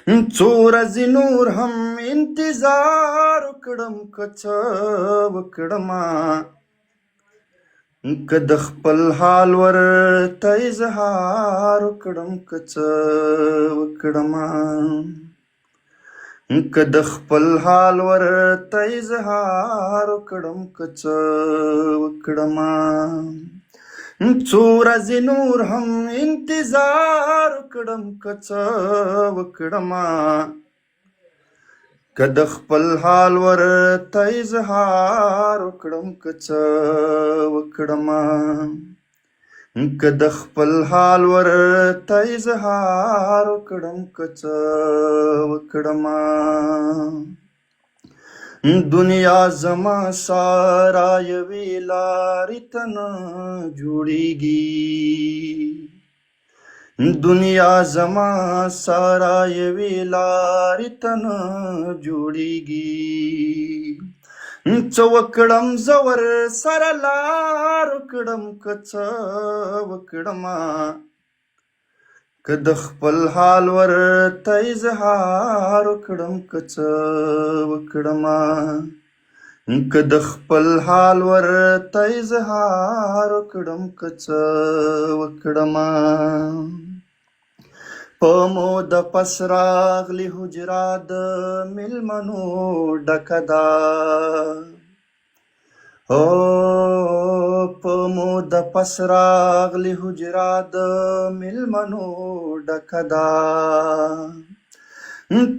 څو ورځې نور هم انتظار وکړم که څه وکړمه که د خپل حال ورته اظهار وکړم که څه وکړمه که د خپل حال ورته اظهار وکړم که څه وکړمه څو ورځې نور هم انتظار وکړم که څه وکړمه که د خپل حال ورته اظهار وکړم که څه وکړمه که د خپل حال ورته اظهار وکړم که څه وکړمه دنیا زما سارا یوې لارې ته نه جوړیږي دنیا زما سارا یوې لارې ته نه جوړیږي څه وکړم زه ورسره لار وکړم که څه وکړمه که د خپل حال ورته اظهار وکړم که څه وکړمه که د خپل حال ورته اظهار وکړم که څه وکړمه په موده پس راغلې حجره د مېلمنو ډکه ده په موده پس راغلې حجره د مېلمنو ډکه ده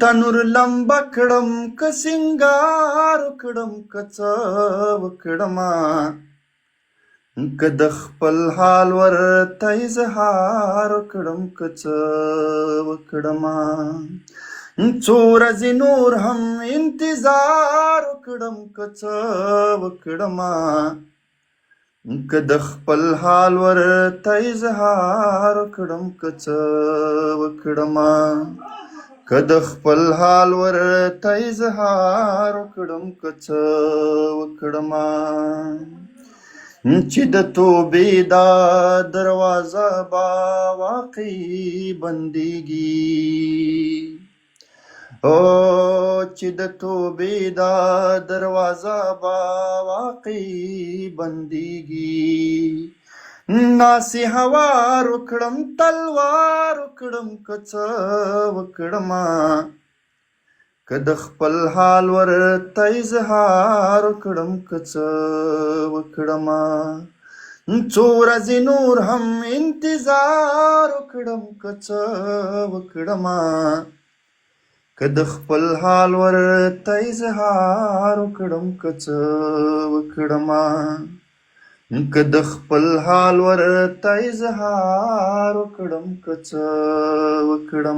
تنور لمبه کړم که سینګار وکړم که څه وکړمه که د خپل حال ورته اظهار وکړم که څه وکړمه څو ورځې نور هم انتظار وکړم که څه وکړمه که د خپل حال ورته اظهار وکړم که څه وکړمه که د خپل حال ورته اظهار وکړم که څه وکړمه چې د توبې دا دروازه به واقعي بندیږي چې د توبې دا دروازه به واقعي بندیږي ناسې هوار وکړم تلوار وکړم که څه وکړمه که د خپل حال ورته اظهار وکړم که څه وکړمه څو ورځې نور هم انتظار وکړم که څه وکړمه که د خپل حال ورته اظهار وکړم که څه وکړمه که د خپل حال ورته اظهار وکړم که څه وکړمه